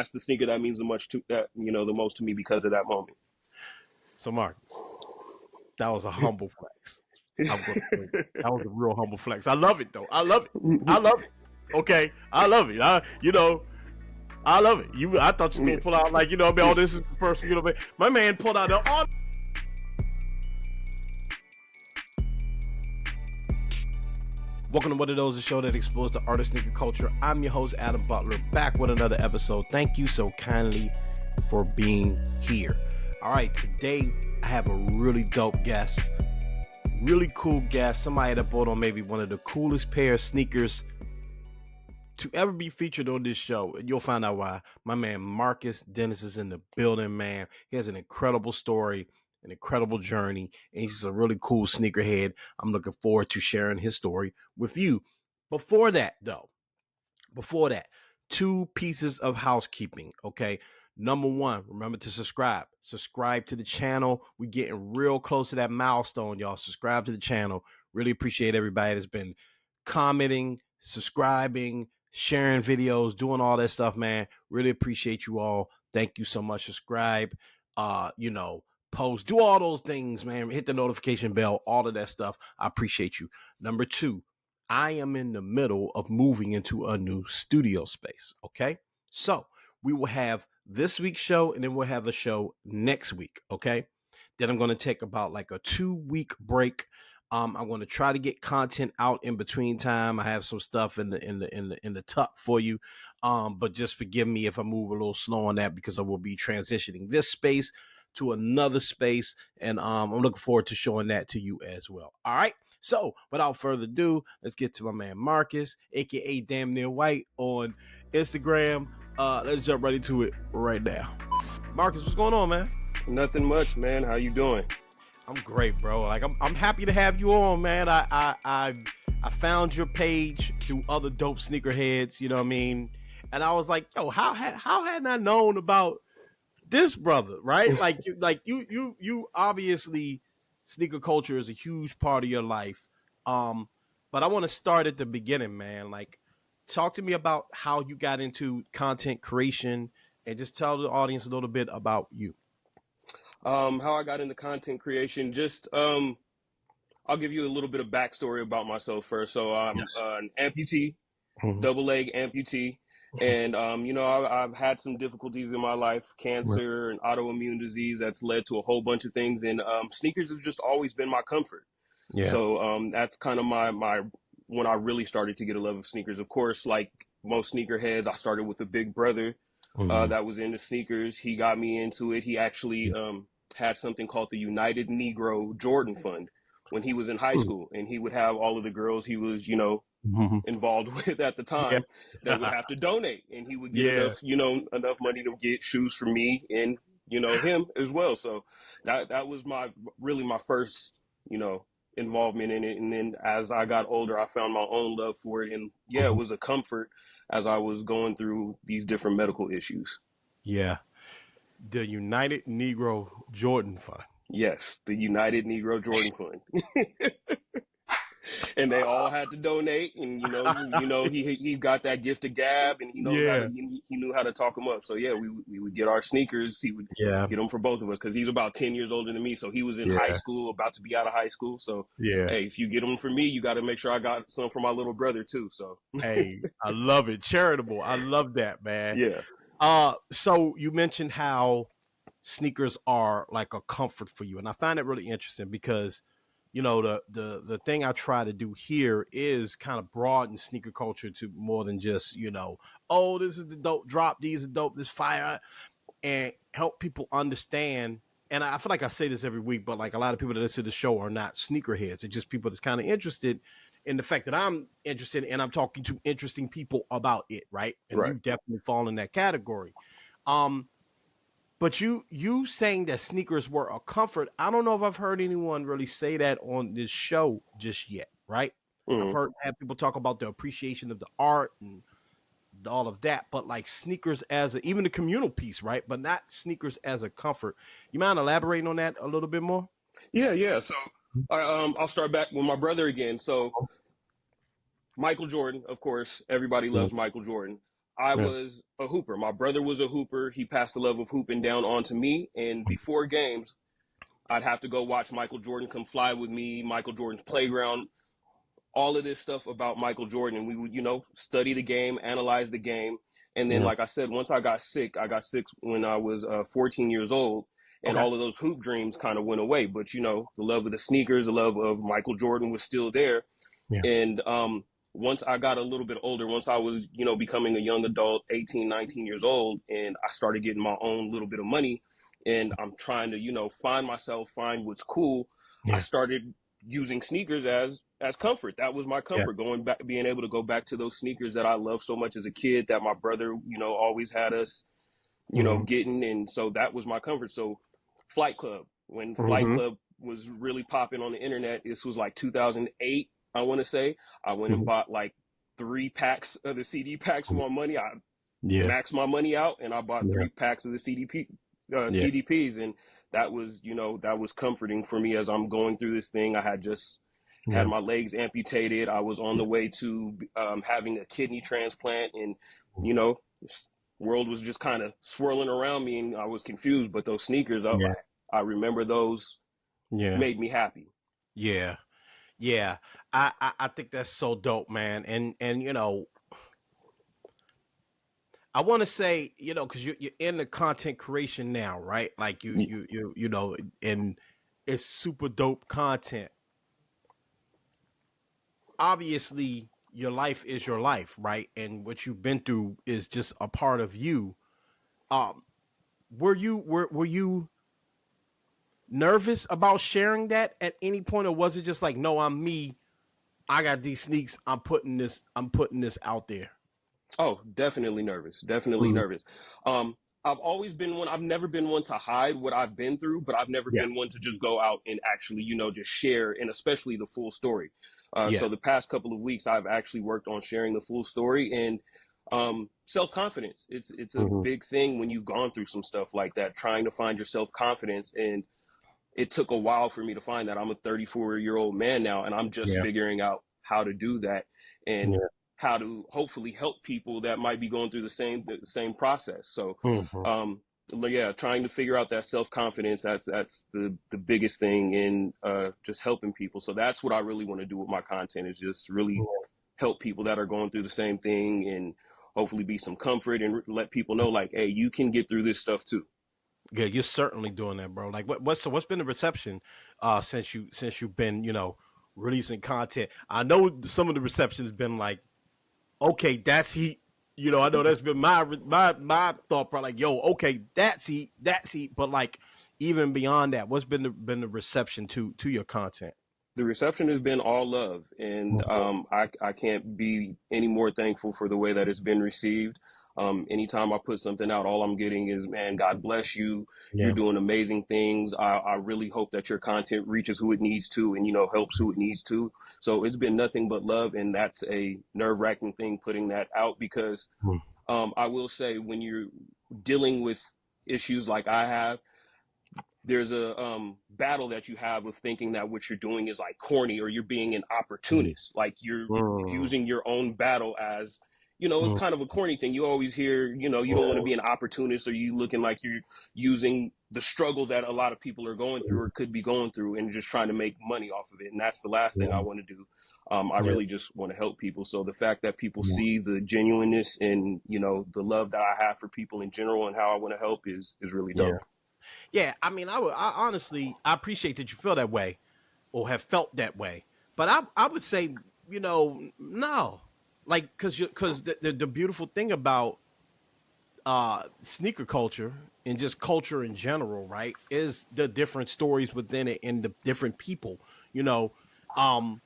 that's the sneaker that means the most to me because of that moment. So Marcus, that was a humble flex. I'm gonna say that was a real humble flex. I love it though. I love it. I love it. Okay, I love it. I love it. I thought you were gonna pull out like all this is the first. My man pulled out the. Welcome to What Are Those, a show that explores the artist sneaker culture. I'm your host, Adam Butler, back with another episode. Thank you so kindly for being here. All right, today I have a really dope guest, really cool guest, somebody that bought on maybe one of the coolest pair of sneakers to ever be featured on this show. And you'll find out why. My man Marcus Dennis is in the building, man. He has an incredible story, an incredible journey, and he's a really cool sneakerhead. I'm looking forward to sharing his story with you. Before that, two pieces of housekeeping, okay? Number one, remember to subscribe. Subscribe to the channel. We're getting real close to that milestone, y'all. Subscribe to the channel. Really appreciate everybody that's been commenting, subscribing, sharing videos, doing all that stuff, man. Really appreciate you all. Thank you so much. Subscribe, post, do all those things, man. Hit the notification bell, all of that stuff. I appreciate you. Number two, I am in the middle of moving into a new studio space. Okay. So we will have this week's show and then we'll have a show next week. Okay. Then I'm going to take about like a 2-week break. I'm going to try to get content out in between time. I have some stuff in the tuck for you. But just forgive me if I move a little slow on that because I will be transitioning this space to another space. And I'm looking forward to showing that to you as well. All right. So without further ado, let's get to my man Marcus, aka Damn Near White on Instagram. Let's jump right into it right now. Marcus, what's going on, man? Nothing much, man. How you doing? I'm great, bro. Like I'm happy to have you on, man. I found your page through other dope sneakerheads, you know what I mean? And I was like, yo, how hadn't I known about this brother, right? Like you obviously, sneaker culture is a huge part of your life. But I want to start at the beginning, man. Like, talk to me about how you got into content creation and just tell the audience a little bit about you. How I got into content creation, I'll give you a little bit of backstory about myself first. So I'm Yes. an amputee, Mm-hmm. double leg amputee. And, I've had some difficulties in my life, Right. cancer and autoimmune disease that's led to a whole bunch of things. And sneakers have just always been my comfort. Yeah. So that's kind of my when I really started to get a love of sneakers. Of course, like most sneakerheads, I started with a big brother Mm-hmm. that was into sneakers. He got me into it. He actually had something called the United Negro Jordan Fund when he was in high school, and he would have all of the girls he was, Mm-hmm. involved with at the time that would Yeah. have to donate, and he would get Yeah. enough money to get shoes for me and him as well. So that was my first involvement in it. And then as I got older, I found my own love for it, and yeah, it Mhm. was a comfort as I was going through these different medical issues. Yeah. The United Negro Jordan Fund. Yes, the United Negro Jordan Fund. And they all had to donate, and he got that gift of gab, and Yeah. he knew how to talk them up. So yeah, we would get our sneakers. He would Yeah. get them for both of us because he's about 10 years older than me. So he was in high Yeah. school, about to be out of high school. So Yeah. hey, if you get them for me, you got to make sure I got some for my little brother too. So Hey, I love it. Charitable. I love that, man. yeah, So you mentioned how sneakers are like a comfort for you, and I find it really interesting because the thing I try to do here is kind of broaden sneaker culture to more than just oh, this is the dope drop, these are dope, this fire, and help people understand. And I feel like I say this every week, but like a lot of people that listen to the show are not sneakerheads. It's just people that's kind of interested in the fact that I'm interested and I'm talking to interesting people about it, right? And right. you definitely fall in that category. Um, but you saying that sneakers were a comfort, I don't know if I've heard anyone really say that on this show just yet, right? I've Mhm. had people talk about the appreciation of the art and all of that, but like sneakers as even the communal piece, right? But not sneakers as a comfort. You mind elaborating on that a little bit more? Yeah. So I'll start back with my brother again. So Michael Jordan, of course, everybody loves Michael Jordan. I Yeah. was a hooper. My brother was a hooper. He passed the love of hooping down onto me. And before games, I'd have to go watch Michael Jordan come fly with me, Michael Jordan's playground, all of this stuff about Michael Jordan. And we would, study the game, analyze the game. And then, Yeah. like I said, once I got sick when I was 14 years old. And Okay. all of those hoop dreams kind of went away. But, the love of the sneakers, the love of Michael Jordan was still there. Yeah. And once I got a little bit older, once I was, becoming a young adult, 18, 19 years old, and I started getting my own little bit of money and I'm trying to, find myself, find what's cool, I Yeah. started using sneakers as comfort. That was my Yeah. comfort, going back, being able to go back to those sneakers that I loved so much as a kid, that my brother, always had us, Mm-hmm. getting. And so that was my comfort. So Flight Club, when Flight Mm-hmm. Club was really popping on the internet, this was like 2008, I want to say. I went and Mm-hmm. bought like 3 packs of the CD packs for my money. I Yeah. maxed my money out and I bought Yeah. 3 packs of the Yeah. CDPs. And that was, that was comforting for me as I'm going through this thing. I had just had Yeah. my legs amputated. I was on the way to having a kidney transplant, and you know, world was just kind of swirling around me, and I was confused. But those sneakers, Yeah. I remember those Yeah. made me happy. Yeah. Yeah. I think that's so dope, man. And I want to say, because you're in the content creation now, right? Like and it's super dope content. Obviously, your life is your life, right? And what you've been through is just a part of you. Um, were you nervous about sharing that at any point, or was it just like, no, I'm me. I got these sneaks. I'm putting this out there. Oh, definitely nervous. Definitely Mhm. nervous. Um, I've always been one. I've never been one to hide what I've been through, but I've never Yeah. been one to just go out and actually, just share, and especially the full story. Yeah. So the past couple of weeks, I've actually worked on sharing the full story, and self confidence. It's a Hmm. big thing when you've gone through some stuff like that. Trying to find your self confidence, and it took a while for me to find that. I'm a 34-year-old man now, and I'm just Yeah. figuring out how to do that and Yeah. how to hopefully help people that might be going through the same process. So, Hmm. um, yeah, trying to figure out that self confidence. That's the biggest thing in just helping people. So that's what I really want to do with my content, is just really help people that are going through the same thing, and hopefully be some comfort and let people know, like, hey, you can get through this stuff too. Yeah, you're certainly doing that, bro. Like, what's been the reception since you've been releasing content? I know some of the reception has been like, okay, that's heat. I know that's been my thought. Probably like, yo, okay, that's heat. But like, even beyond that, what's been the reception to your content? The reception has been all love, and Mhm. I can't be any more thankful for the way that it's been received. Anytime I put something out, all I'm getting is, man, God bless you. You're Yeah, doing amazing things. I really hope that your content reaches who it needs to, and helps who it needs to. So it's been nothing but love, and that's a nerve wracking thing, putting that out, because mm, I will say, when you're dealing with issues like I have, there's a battle that you have with thinking that what you're doing is like corny, or you're being an mm, opportunist, like you're mm, using your own battle as, it's mm, kind of a corny thing. You always hear, you don't want to be an opportunist, or you looking like you're using the struggle that a lot of people are going through, mm, or could be going through, and just trying to make money off of it. And that's the last thing I yeah, want to do. I yeah, really just want to help people. So the fact that people yeah, see the genuineness and, the love that I have for people in general, and how I want to help, is really yeah, dope. yeah. I mean, I honestly, I appreciate that you feel that way or have felt that way. But I would say, no, like, because the beautiful thing about sneaker culture and just culture in general, right, is the different stories within it and the different people. You know, um,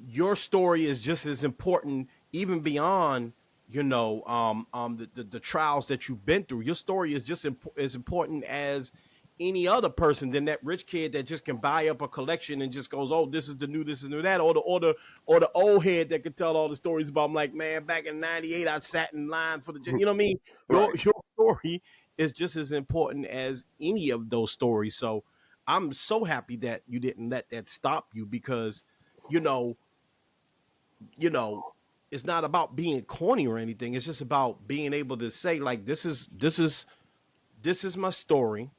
your story is just as important, even beyond the trials that you've been through. Your story is just as important as any other person than that rich kid that just can buy up a collection and just goes, oh, this is new that, or the old head that could tell all the stories about. I'm like, man, back in '98 I sat in line for the, what I mean. your Right. your story is just as important as any of those stories. So I'm so happy that you didn't let that stop you, because you know you know, it's not about being corny or anything. It's just about being able to say like this is my story.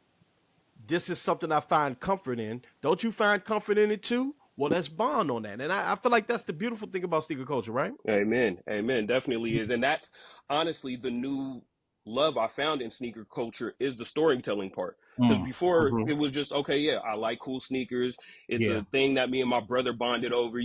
This is something I find comfort in. Don't you find comfort in it too? Well, let's bond on that. And I feel like that's the beautiful thing about sneaker culture, right? Amen. Amen. Definitely is. And that's honestly the new love I found in sneaker culture is the storytelling part. Because before Mm-hmm. it was just, okay, yeah, I like cool sneakers. It's Yeah. a thing that me and my brother bonded over,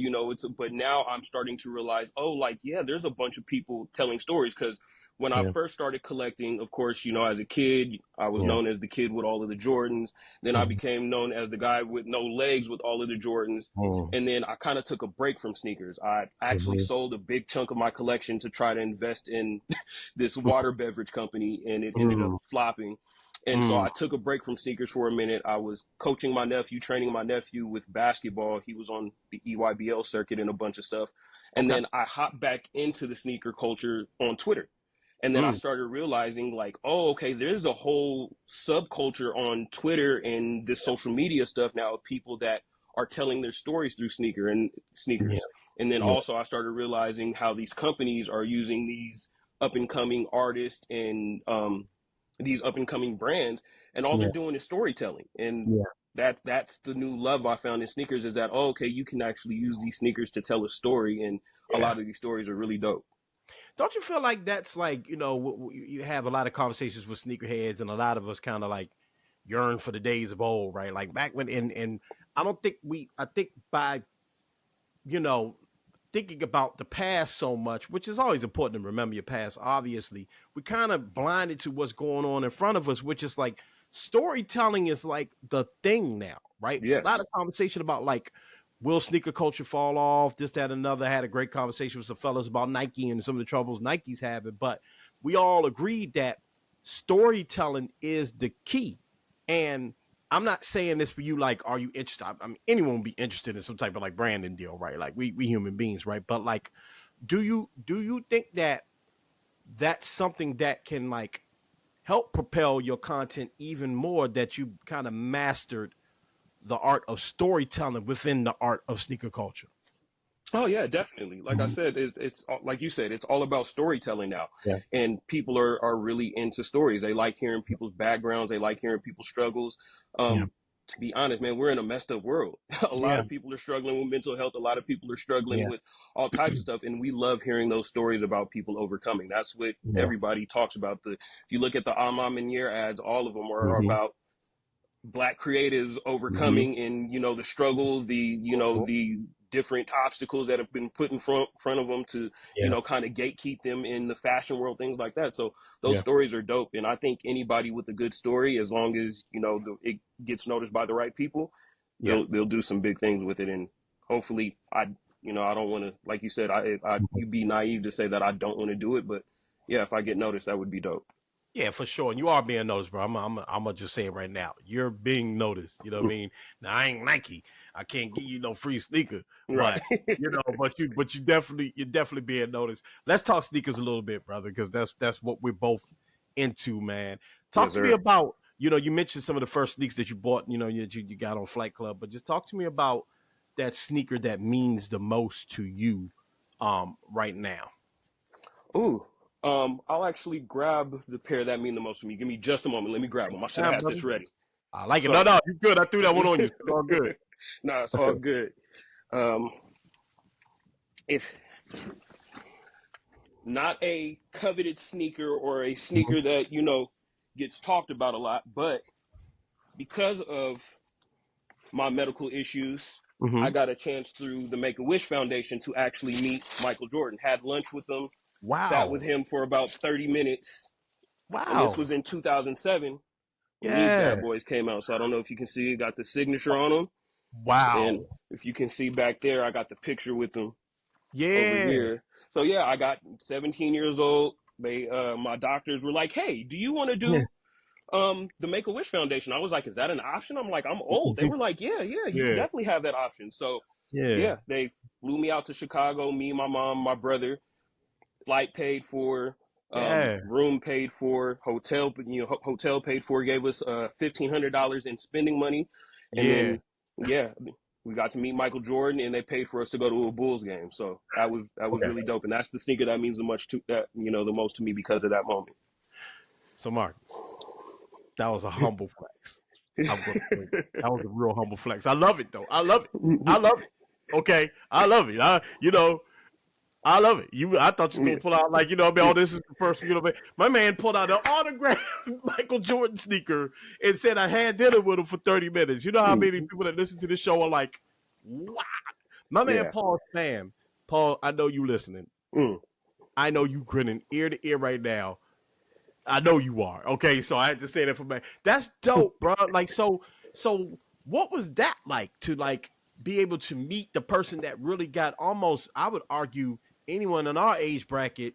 but now I'm starting to realize, oh, like, yeah, there's a bunch of people telling stories. Because when I Yeah. first started collecting, of course, as a kid, I was Yeah. known as the kid with all of the Jordans. Then I Mm-hmm. became known as the guy with no legs with all of the Jordans. And then I kind of took a break from sneakers. I actually Mm-hmm. sold a big chunk of my collection to try to invest in this water beverage company, and it ended up Mm-hmm. flopping. And so Mm-hmm. I took a break from sneakers for a minute. I was coaching my nephew, training my nephew with basketball. He was on the EYBL circuit and a bunch of stuff. And Okay. then I hopped back into the sneaker culture on Twitter. And then I Mm. started realizing, like, oh, okay, there's a whole subculture on Twitter and this social media stuff now of people that are telling their stories through Yeah. sneakers. And then Yeah. also I started realizing how these companies are using these up and coming artists and these up and coming brands, and all they're Yeah. doing is storytelling. And Yeah. that's the new love I found in sneakers is that, oh, okay, you can actually use these sneakers to tell a story, and a Yeah. lot of these stories are really dope. Don't you feel like that's like, you have a lot of conversations with sneakerheads, and a lot of us kind of like yearn for the days of old, right? Like back when, and I don't think I think by, you know, thinking about the past so much, which is always important to remember your past, obviously, we kind of blinded to what's going on in front of us, which is like storytelling is like the thing now, right? It's a lot Yes. of conversation about like, will sneaker culture fall off? This, that, and another. I had a great conversation with some fellas about Nike and some of the troubles Nike's having, but we all agreed that storytelling is the key. And I'm not saying this for you. Like, are you interested? I mean, anyone would be interested in some type of like branding deal, right? Like we human beings, right? But like, do you think that that's something that can like help propel your content even more? That you kind of mastered the art of storytelling within the art of sneaker culture. Oh yeah, definitely. Like I Mhm. said, it's like you said, it's all about storytelling now, Yeah. and people are really into stories. They like hearing people's backgrounds. They like hearing people's struggles. Yeah. To be honest, man, we're in a messed up world. A lot Yeah. of people are struggling with mental health. A lot of people are struggling Yeah. with all types of stuff, and we love hearing those stories about people overcoming. That's what Yeah. everybody talks about. If you look at the Amam and Year ads, all of them are Mm-hmm. about black creatives Mm-hmm. overcoming and the struggles, the different obstacles that have been put in front of them to Yeah. kind of gatekeep them in the fashion world, things like that. So those Yeah. stories are dope, and I think anybody with a good story, as long as it gets noticed by the right people, Yeah. they'll do some big things with it. And hopefully, I don't want to, like you said, you'd be naive to say that I don't want to do it, but yeah, if I get noticed, that would be dope. Yeah, for sure. And you are being noticed, bro. I'm gonna just say it right now. You're being noticed. You know what I mean? Now I ain't Nike. I can't give you no free sneaker, Right. but you're definitely being noticed. Let's talk sneakers a little bit, brother, because that's what we're both into, man. Yes, Talk to me sir. about, you mentioned some of the first sneakers that you bought, you got on Flight Club, but just talk to me about that sneaker that means the most to you right now. Ooh. I'll actually grab the pair that mean the most to me. Give me just a moment. Let me grab them. I should Yeah, have had brother. this ready. I like it. No, So, no, you good. I threw that one on you. It's all good. no, it's all good. Um, it's not a coveted sneaker or a Mhm. sneaker that, gets talked about a lot, but because of my medical issues, I Mhm. got a chance through the Make a Wish Foundation to actually meet Michael Jordan. Had lunch with him, sat with Wow. him for about 30 minutes, and this Wow. was in 2007 when these Yeah. bad boys came out. So I don't know if you can see it, got the signature on them. And Wow. if you can see back there, I got the picture with them over Yeah. here. So yeah, I got 17 years old. My doctors were like, "Hey, do you want to Yeah. do the Make a Wish Foundation?" I was like, "Is that an option?" I'm like, "I'm old." They were like, "Yeah, yeah, you Yeah. definitely have that option." So Yeah. yeah, they flew me out to Chicago. Me, my mom, my brother. Flight paid for, Yeah. room paid for, hotel paid for. Gave us $1,500 in spending money, and Yeah. then yeah, We got to meet Michael Jordan, and they paid for us to go to a Bulls game. So that was Okay. really dope, and that's the sneaker that means the most to me because of that moment. So Marcus, that was a humble flex. I'm gonna say that was a real humble flex. I love it though. I love it. I love it. Okay, I love it. I love it. I thought you were gonna pull out like all this is the first. My man pulled out an autographed Michael Jordan sneaker and said I had dinner with him for 30 minutes. You know how many people that listen to this show are like, wow. My man Yeah. Paul Sam. Paul, I know you listening. I know you grinning ear to ear right now. I know you are. Okay, so I had to say that for me. That's dope, bro. Like so what was that like to like be able to meet the person that really got almost, I would argue, anyone in our age bracket,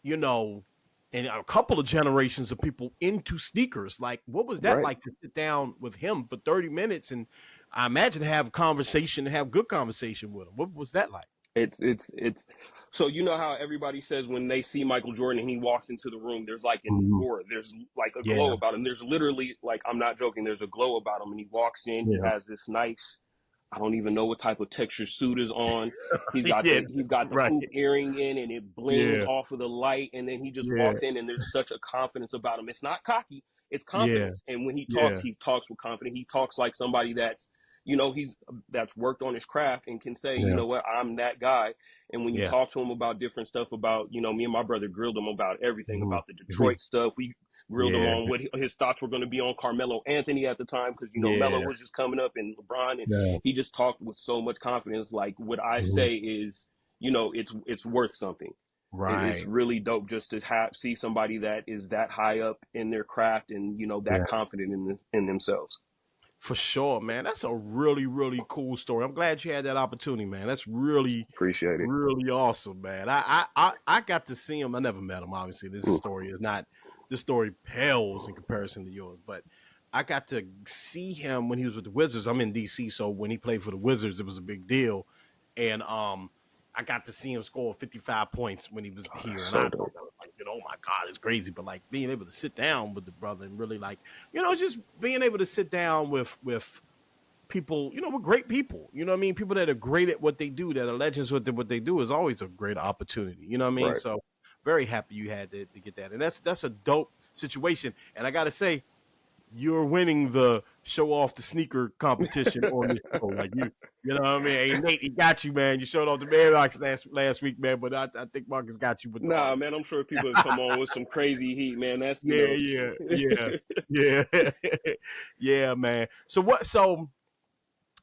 and a couple of generations of people into sneakers. Like, what was that Right. like to sit down with him for 30 minutes and I imagine have a conversation and have good conversation with him? What was that like? It's so you know how everybody says when they see Michael Jordan and he walks into the room, there's like an aura, there's like a glow Yeah, about him. There's literally, like, I'm not joking, there's a glow about him, and he walks in, he yeah, has this nice, I don't even know what type of texture suit is on. He's got yeah, the right, hoop earring in, and it blings yeah, off of the light, and then he just yeah, walks in, and there's such a confidence about him. It's not cocky, it's yeah, confidence. And when yeah, he talks with confidence. He talks like somebody that's worked on his craft and can say, you yeah, know what, I'm that guy. And when you yeah. talk to him about different stuff about, me and my brother grilled him about everything Mhm, about the mhm. Detroit stuff. We grilled him Yeah, on what his thoughts were going to be on Carmelo Anthony at the time, because Melo yeah, was just coming up, and LeBron, and yeah, he just talked with so much confidence. Like, what I mhm. say is, it's worth something. It's Right. really dope just to see somebody that is that high up in their craft, and Yeah, that confident in themselves. for sure, man. That's a really, really cool story. I'm glad you had that opportunity, man. That's really, Appreciate it. really awesome, man. I got to see him. I never met him, obviously. This story pales in comparison to yours, but I got to see him when he was with the Wizards. I'm in DC, so when he played for the Wizards, it was a big deal. And I got to see him score 55 points when he was here. And I So thought dope. that was like, oh my God, it's crazy. But like being able to sit down with the brother and really like, just being able to sit down with people, with great people, you know what I mean? People that are great at what they do, that are legends with what they do, is always a great opportunity. You know what I mean? Right. So very happy you had to get that. And that's a dope situation. And I gotta say, you're winning the show off the sneaker competition on this show. Like you know what I mean? Hey Nate, he got you, man. You showed off the Mayrocks last week, man. But I think Marcus got you with the Nah, autograph. man, I'm sure people have come on with some crazy heat, man. That's, Yeah, yeah, yeah, yeah, yeah, man. So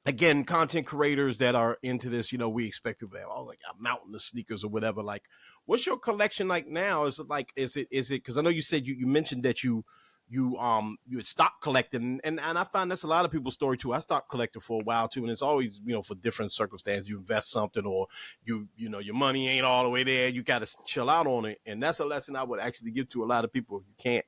again, content creators that are into this, we expect people to have like a mountain of sneakers or whatever. Like, what's your collection like now? Is it because I know you said you mentioned that you had stopped collecting, and I find that's a lot of people's story too. I stopped collecting for a while too, and it's always for different circumstances. You invest something, or your money ain't all the way there. You got to chill out on it, and that's a lesson I would actually give to a lot of people. If you can't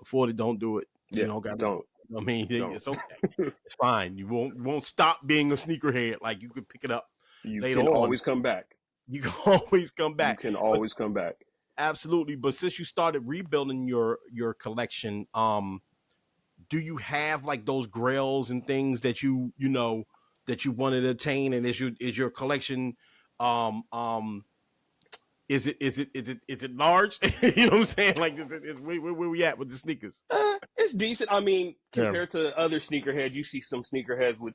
afford it, don't do it. You yeah, don't got to do don't, it. I mean, don't. it's okay. It's fine. You won't stop being a sneakerhead. Like, you could pick it up You later can on. always come back. You can always come You back. can But always come back. absolutely. But since you started rebuilding your collection, do you have like those grails and things that that you want to attain? And is your collection is it large? You know what I'm saying? Like, where we at with the sneakers? It's decent. I mean, Yeah. compared to other sneakerheads, you see some sneakerheads with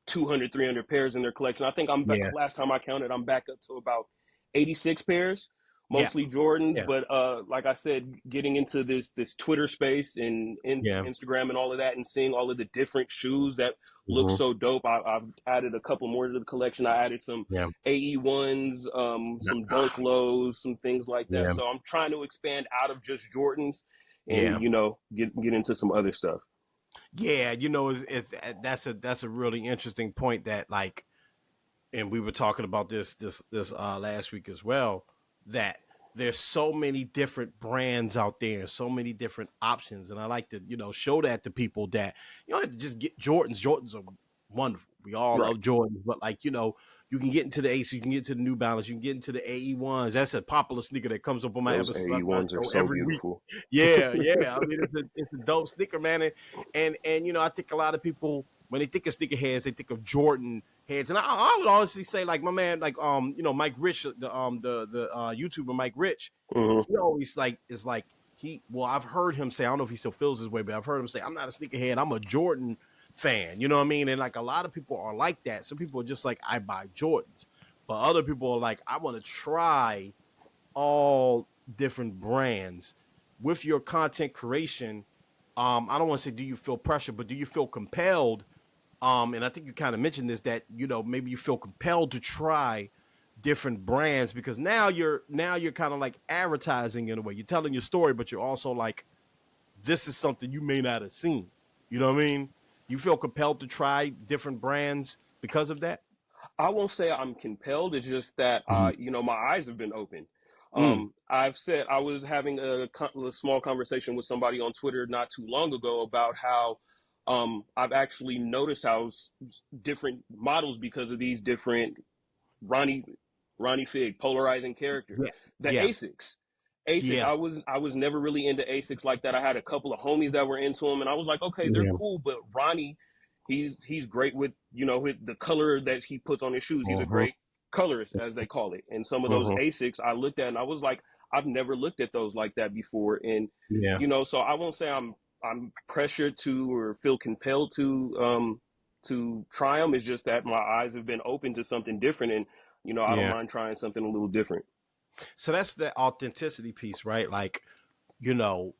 200, 300 pairs in their collection. I think Yeah. last time I counted, I'm back up to about 86 pairs, Yeah. mostly Jordans. Yeah. But like I said, getting into this Twitter space and Yeah. Instagram and all of that, and seeing all of the different shoes that look Mm-hmm. so dope, I've added a couple more to the collection. I added some Yeah. AE ones, some Dunk Ah, Lows, some things like that. yeah. So I'm trying to expand out of just Jordans and Yeah. get into some other stuff. Yeah, that's a really interesting point that, like, and we were talking about this last week as well, that there's so many different brands out there, so many different options, and I like to show that to people that you don't have to just get Jordans. Jordans are wonderful. We all Right. love Jordans, but like you can get into the Ace, you can get into the New Balance, you can get into the AE ones. That's a popular sneaker that comes up on my Those episode, AE my ones are show so every week. beautiful. Yeah, yeah. I mean, it's a dope sneaker, man, and I think a lot of people when they think of sneakerheads, they think of Jordan heads. And I would honestly say, like, my man, like, Mike Rich, the YouTuber Mike Rich, Mm-hmm. he always like is like I've heard him say, I don't know if he still feels this way, but I've heard him say, I'm not a sneakerhead, I'm a Jordan fan. You know what I mean? And like a lot of people are like that. Some people are just like, I buy Jordans, but other people are like, I want to try all different brands. With your content creation, I don't want to say do you feel pressure, but do you feel compelled? And I think you kind of mentioned this, that maybe you feel compelled to try different brands, because now you're kind of like advertising in a way. You're telling your story, but you're also like, this is something you may not have seen. You know what I mean? You feel compelled to try different brands because of that? I won't say I'm compelled. It's just that, Mhm. my eyes have been open. Mm. I've said I was having a small conversation with somebody on Twitter not too long ago about how I've actually noticed how different models, because of these different Ronnie Ronnie Fig, polarizing character. Yeah. The Yeah. Asics. Asics. Yeah. I was never really into Asics like that. I had a couple of homies that were into them, and I was like, okay, they're Yeah. cool, but Ronnie, he's great with with the color that he puts on his shoes. He's a Uh-huh. great colorist, as they call it. And some of those Uh-huh. Asics I looked at and I was like, I've never looked at those like that before. And Yeah. so I won't say I'm pressured to or feel compelled to try them. It's just that my eyes have been open to something different, and I don't Yeah. mind trying something a little different. So that's the authenticity piece, right? Like, you know,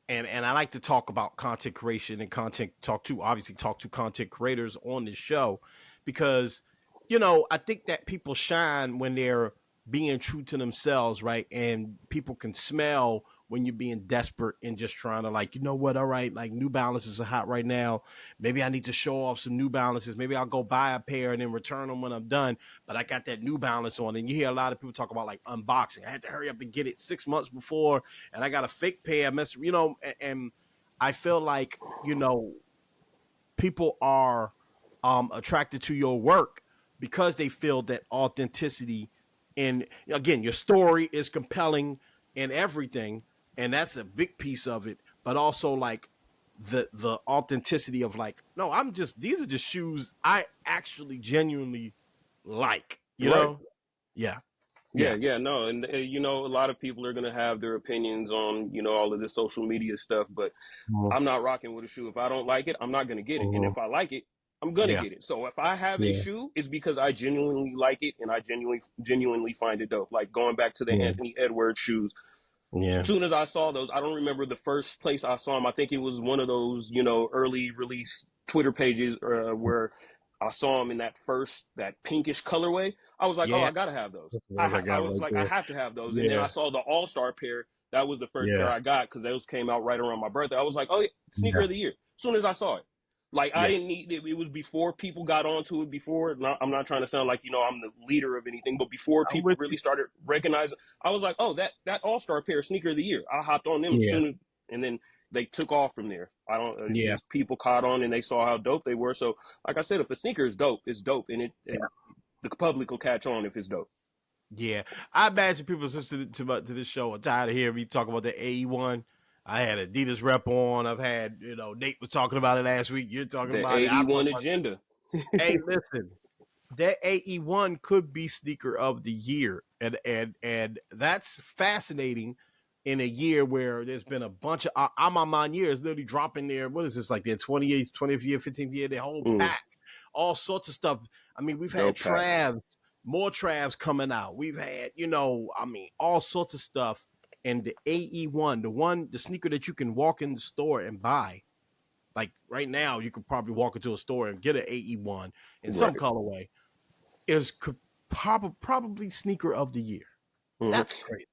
and I like to talk about content creation and obviously talk to content creators on this show, because I think that people shine when they're being true to themselves, right? And people can smell when you're being desperate and just trying to, like, what, all right, like New Balances are hot right now, maybe I need to show off some New Balances, maybe I'll go buy a pair and then return them when I'm done, but I got that New Balance on. And you hear a lot of people talk about like unboxing, I had to hurry up and get it 6 months before, and I got a fake pair, and I feel like, people are attracted to your work because they feel that authenticity. And again, your story is compelling and everything, and that's a big piece of it. But also, like, the authenticity of, like, no, these are just shoes I actually genuinely like. Right. Yeah, Yeah, yeah. yeah, no, and a lot of people are gonna have their opinions on all of this social media stuff, but Mhm. I'm not rocking with a shoe. If I don't like it, I'm not gonna get it, and Mhm. if I like it, I'm gonna Yeah, get it. So if I have a yeah, shoe, it's because I genuinely like it and I genuinely find it dope. Like going back to the yeah, Anthony Edwards shoes, yeah, soon as I saw those, I don't remember the first place I saw them. I think it was one of those, early release Twitter pages where I saw them in that pinkish colorway. I was like, oh, yeah. I gotta have those. That's the ones I I got was right like, I there. have to have those. And then I Yeah, saw the All Star pair. That was the first pair yeah, I got because those came out right around my birthday. I was like, oh, yeah, sneaker yeah, of the year. As soon as I saw it. Like I yeah. didn't need it. It was before people got onto it. Before I'm not trying to sound like I'm the leader of anything, but before I'm people with really you. started recognizing, I was like, oh, that All Star pair sneaker of the year. I hopped on them as Yeah, soon as, and then they took off from there. I don't yeah. just people caught on and they saw how dope they were. So like I said, if a sneaker is dope, it's dope, and the public will catch on if it's dope. Yeah, I imagine people listening to this show are tired of hearing me talk about the AE1. I had Adidas rep on. I've had, Nate was talking about it last week. You're talking The about it. I talk 81 about agenda. it. Hey, listen, that AE1 could be sneaker of the year, and that's fascinating. In a year where there's been a bunch of I'm years literally dropping their, what is this, like their 20th year, 15th year, their whole Mm, pack, all sorts of stuff. I mean, we've had dope packs. more Travs coming out. We've had, all sorts of stuff. And the AE1, the sneaker that you can walk in the store and buy, like right now, you could probably walk into a store and get an AE1 in some Right. colorway, is probably sneaker of the year. Mhm. That's crazy.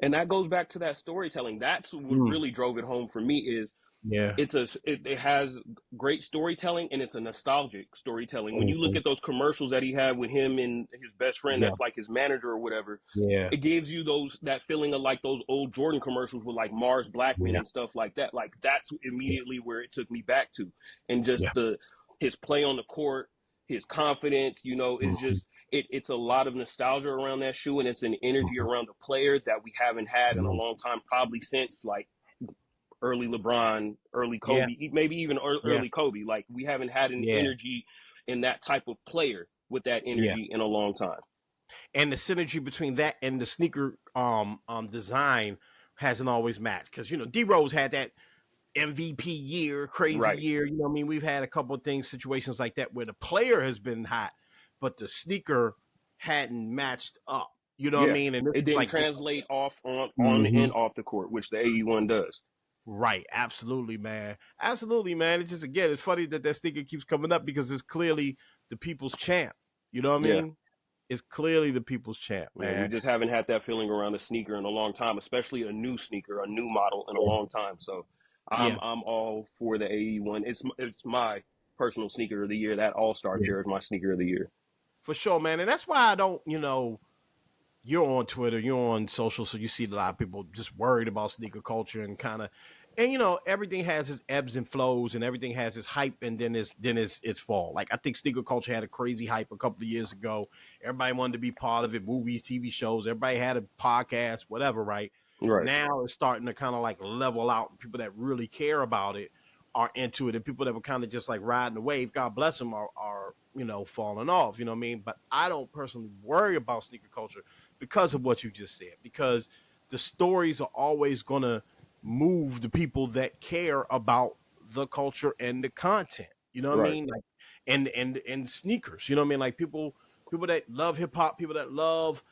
And that goes back to that storytelling. That's what Mm, really drove it home for me. Is yeah. it has great storytelling, and it's a nostalgic storytelling. When you look Mhm. at those commercials that he had with him and his best friend, Yeah. that's like his manager or whatever, Yeah. it gives you that feeling of like those old Jordan commercials with like Mars Blackman Yeah. and stuff like that. Like that's Yeah. immediately where it took me back to, and just Yeah. his play on the court, his confidence. Is Mhm. just it's a lot of nostalgia around that shoe, and it's an energy Mhm. around the player that we haven't had in a Mhm. long time, probably since like early LeBron, early Yeah, Kobe, maybe even yeah, early Kobe. Like we haven't had an yeah, energy in that type of player with that yeah. energy in a long time. And the synergy between that and the sneaker design hasn't always matched because D Rose had that MVP year, crazy Right. year. You know what I mean? We've had a couple of things, situations like that where the player has been hot, but the sneaker hadn't matched up. You know what I Yeah. mean? And this It is didn't like, translate off on mm-hmm. and off the court, which the AE1 does. Right, absolutely, man. Absolutely, man. It's just again, it's funny that sneaker keeps coming up because it's clearly the people's champ. You know what I Yeah. mean? It's clearly the people's champ, Yeah, we man. just haven't had that feeling around a sneaker in a long time, especially a new sneaker, a new model in a long time. So Yeah, I'm all for the AE1. It's my personal sneaker of the year. That All Star yeah, pair is my sneaker of the year. for sure, man. And that's why I don't, you're on Twitter, you're on social, so you see a lot of people just worried about sneaker culture and kind of, and everything has its ebbs and flows, and everything has its hype, and then its fall. Like I think sneaker culture had a crazy hype a couple of years ago. Everybody wanted to be part of it, movies, TV shows. Everybody had a podcast, whatever. Right Right. now, it's starting to kind of like level out. People that really care about it are into it, and people that were kind of just like riding the wave, God bless them, are falling off. You know what I mean? But I don't personally worry about sneaker culture because of what you just said, because the stories are always going to move the people that care about the culture and the content. You know what I Right. mean? Like, and sneakers. You know what I mean? Like people that love hip hop, people that love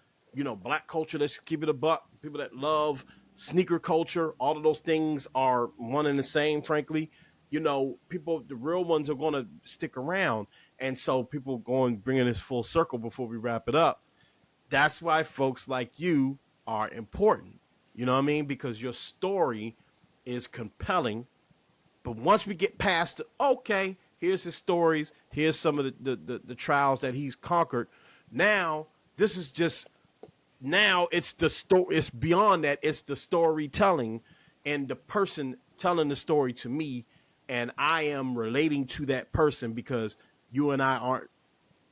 black culture. Let's keep it a buck. People that love sneaker culture. All of those things are one and the same. Frankly, people, the real ones are going to stick around, and so people going bringing this full circle before we wrap it up. That's why folks like you are important. You know what I mean? Because your story is compelling. But once we get past, okay, here's his stories, here's some of the trials that he's conquered. Now, this is just now it's the story. It's beyond that. It's the storytelling and the person telling the story to me, and I am relating to that person because you and I aren't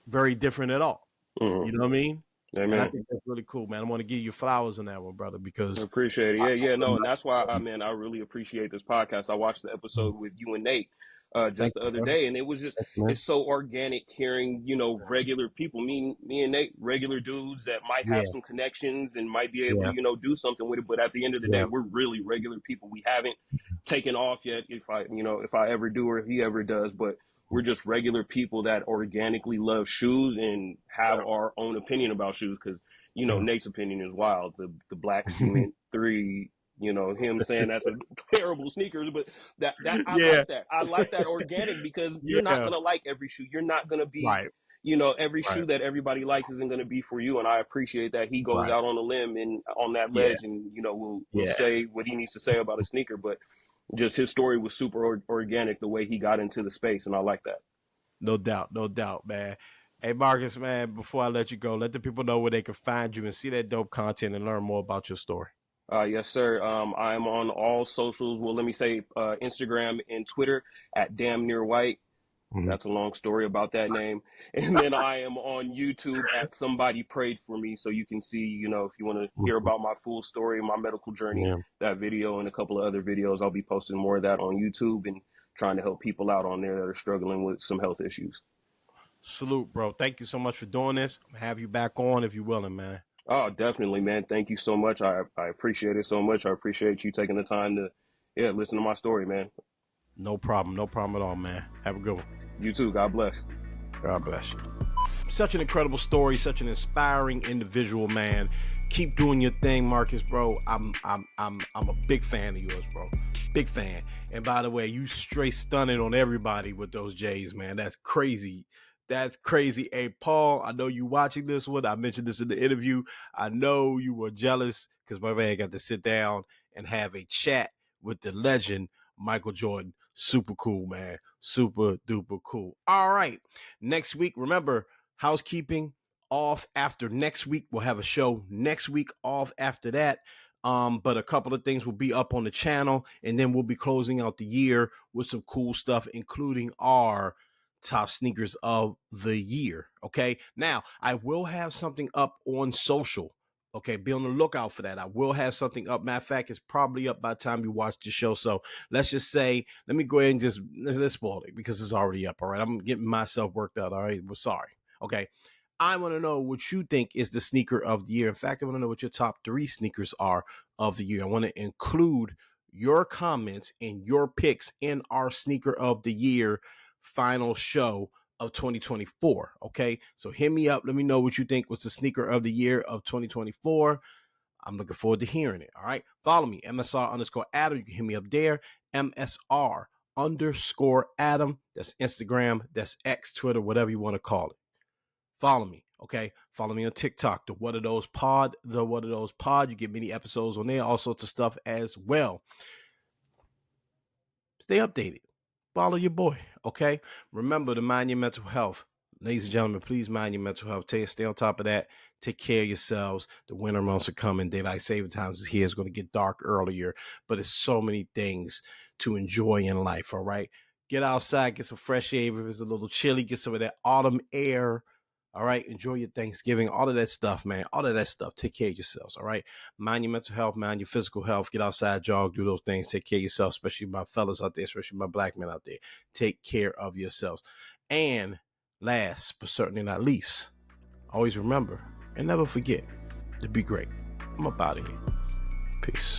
very different at all. Hmm. You know what I mean? And I Amen. think that's really cool, man. I want to give you flowers on that one, brother, I because appreciate it. I, Yeah, yeah, no, and that's why I really appreciate this podcast. I watched the episode with you and Nate just thank the you, other brother. day, and it was just Thank you, man. it's so organic hearing regular people, me and Nate, regular dudes that might have Yeah, some connections and might be able yeah, to do something with it. But at the end of the day, yeah, we're really regular people. We haven't taken off yet. If I ever do or he ever does, but we're just regular people that organically love shoes and have our own opinion about shoes because yeah. Nate's opinion is wild. The black cement three, him saying that's a terrible sneakers, but that I Yeah, like that. I like that organic because you're not yeah. gonna like every shoe. You're not gonna be, Right, every right, shoe that everybody likes isn't gonna be for you. And I appreciate that he goes right. out on a limb and on that Yeah, ledge and will yeah. say what he needs to say about a sneaker. But just his story was super organic the way he got into the space, and I like that. No doubt, man. Hey, Marcus, man. Before I let you go, let the people know where they can find you and see that dope content and learn more about your story. Yes, sir. I'm on all socials. Well, let me say Instagram and Twitter at Damn Near White. Mhm. That's a long story about that name. And then I am on YouTube at Somebody Prayed for Me. So you can see, if you want to hear Mhm. about my full story, my medical journey, Yeah. that video and a couple of other videos, I'll be posting more of that on YouTube and trying to help people out on there that are struggling with some health issues. Salute, bro. Thank you so much for doing this. I'm gonna have you back on if you're willing, man. Oh, definitely, man. Thank you so much. I appreciate it so much. I appreciate you taking the time to, yeah, listen to my story, man. No problem. No problem at all, man. Have a good one. You too. God bless. God bless you. Such an incredible story, such an inspiring individual, man. Keep doing your thing, Marcus, bro. I'm a big fan of yours, bro. Big fan. And by the way, you straight stunning on everybody with those J's, man. That's crazy. That's crazy. Hey, Paul, I know you watching this one. I mentioned this in the interview. I know you were jealous because my man got to sit down and have a chat with the legend, Michael Jordan. Super cool, man. Super duper cool. All right. Next week, remember, housekeeping off after next week. We'll have a show next week off after that. But a couple of things will be up on the channel, and then we'll be closing out the year with some cool stuff, including our top sneakers of the year. Okay. Now, I will have something up on social Okay, be on the lookout for that. I will have something up. Matter of fact, it's probably up by the time you watch the show. So let's just say, let me go ahead and just let's spoil it because it's already up. All right, I'm getting myself worked out. All right, we're sorry. Okay, I want to know what you think is the sneaker of the year. In fact, I want to know what your top 3 sneakers are of the year. I want to include your comments and your picks in our sneaker of the year final show of 2024. Okay, so hit me up. Let me know what you think was the sneaker of the year of 2024. I'm looking forward to hearing it. All right, follow me, MSR_Adam. You can hit me up there, MSR_Adam. That's Instagram, that's X, Twitter, whatever you want to call it. Follow me, okay? Follow me on TikTok, the What Are Those Pod, the What Are Those Pod. You get many episodes on there, all sorts of stuff as well. Stay updated. Follow your boy, okay? Remember to mind your mental health. Ladies and gentlemen, please mind your mental health. Stay on top of that. Take care of yourselves. The winter months are coming. Daylight saving times is here. It's going to get dark earlier, but there's so many things to enjoy in life, all right? Get outside, get some fresh air. If it's a little chilly, get some of that autumn air. All right. Enjoy your Thanksgiving. All of that stuff, man. All of that stuff. Take care of yourselves. All right. Mind your mental health, mind your physical health. Get outside, jog, do those things. Take care of yourself, especially my fellas out there, especially my black men out there. Take care of yourselves. And last but certainly not least, always remember and never forget to be great. I'm up out of here. Peace.